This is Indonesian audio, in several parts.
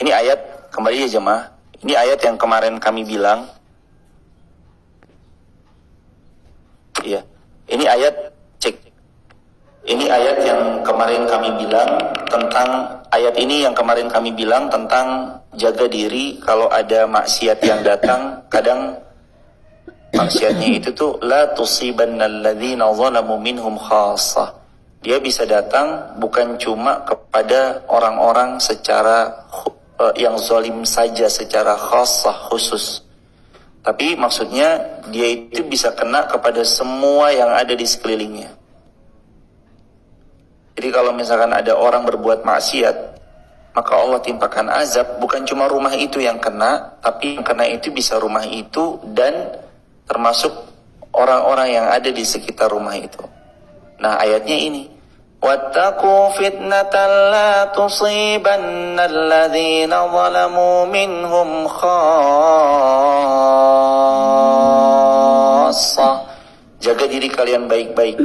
Ini ayat, kembali ya jemaah. Ini ayat yang kemarin kami bilang. Iya. Ini ayat, cek. Ini ayat yang kemarin kami bilang tentang, ayat ini yang kemarin kami bilang tentang jaga diri kalau ada maksiat yang datang. Kadang maksiatnya itu tuh la tusibannal ladzina zalamu minhum khassah. Dia bisa datang bukan cuma kepada orang-orang secara yang zalim saja, secara khassah, khusus. Tapi maksudnya dia itu bisa kena kepada semua yang ada di sekelilingnya. Jadi kalau misalkan ada orang berbuat maksiat, maka Allah timpakan azab, bukan cuma rumah itu yang kena, tapi yang kena itu bisa rumah itu dan termasuk orang-orang yang ada di sekitar rumah itu. Nah ayatnya ini, wattaqu fitnatan la tusibanna alladhina zalamu minhum khassah. Jaga diri kalian baik-baik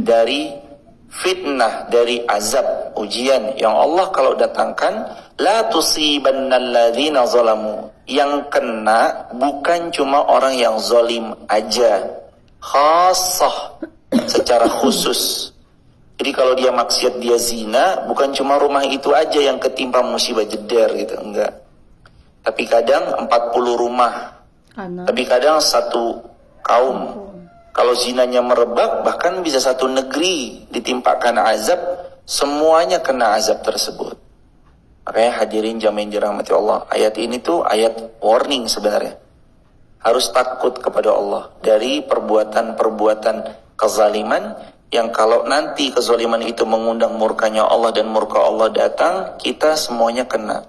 dari fitnah, dari azab, ujian yang Allah kalau datangkan, la tusibanna alladhina zalamu. Yang kena bukan cuma orang yang zalim aja, khassah, secara khusus. Jadi kalau dia maksiat, dia zina, bukan cuma rumah itu aja yang ketimpa musibah jeder gitu, enggak. Tapi kadang 40 rumah, tapi kadang satu kaum. Kalau zinanya merebak, bahkan bisa satu negeri ditimpakan azab, semuanya kena azab tersebut. Makanya hadirin jamaah yang dirahmati Allah, ayat ini tuh ayat warning sebenarnya. Harus takut kepada Allah dari perbuatan-perbuatan kezaliman yang kalau nanti kezaliman itu mengundang murkanya Allah dan murka Allah datang, kita semuanya kena.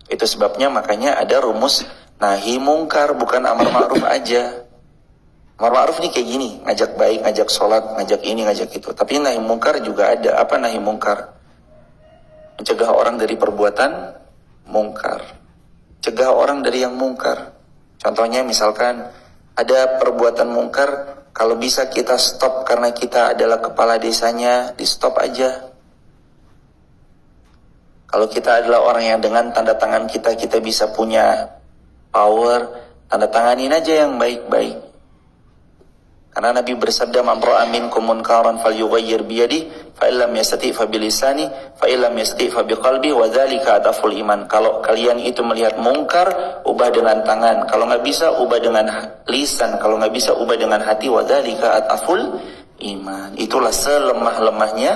Itu sebabnya makanya ada rumus nahi mungkar, bukan amar ma'ruf aja. Amar ma'ruf ini kayak gini, ngajak baik, ngajak sholat, ngajak ini, ngajak itu. Tapi nahi mungkar juga ada. Apa nahi mungkar? Mencegah orang dari perbuatan mungkar. Cegah orang dari yang mungkar. Contohnya misalkan ada perbuatan mungkar, kalau bisa kita stop karena kita adalah kepala desanya, di stop aja. Kalau kita adalah orang yang dengan tanda tangan kita bisa punya power, tanda tanganin aja yang baik-baik. Karena Nabi bersabda, man ra'a minkum munkaran falyughayyir biyadihi, fa illam yastati' fa bilisani, fa illam yastati' fa biqalbi, wa dzalika adaful iman. Kalau kalian itu melihat mungkar, ubah dengan tangan. Kalau nggak bisa, ubah dengan lisan. Kalau nggak bisa, ubah dengan hati. Wa dzalika adaful iman. Itulah selemah-lemahnya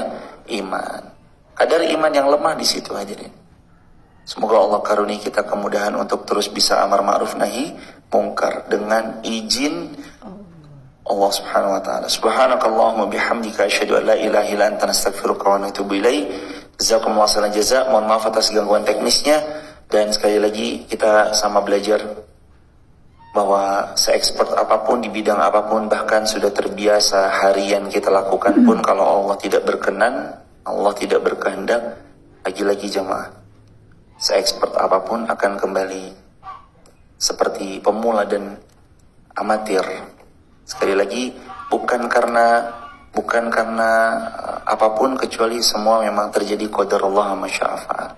iman. Kadar iman yang lemah di situ hadirin. Semoga Allah karuni kita kemudahan untuk terus bisa amar ma'ruf nahi mungkar dengan izin Allah subhanahu wa ta'ala. Subhanakallahumma bihamdika asyhadu an la ilaha illa anta nastaghfiruka wa natubu ilaik. Jazakumullah khairan jazaa. Mohon maaf atas gangguan teknisnya, dan sekali lagi kita sama belajar bahwa se-expert apapun di bidang apapun, bahkan sudah terbiasa harian kita lakukan pun, kalau Allah tidak berkenan, Allah tidak berkehendak, lagi-lagi jamaah, se-expert apapun akan kembali seperti pemula dan amatir. Sekali lagi, bukan karena apapun, kecuali semua memang terjadi qadar Allah ma syaa fa'al.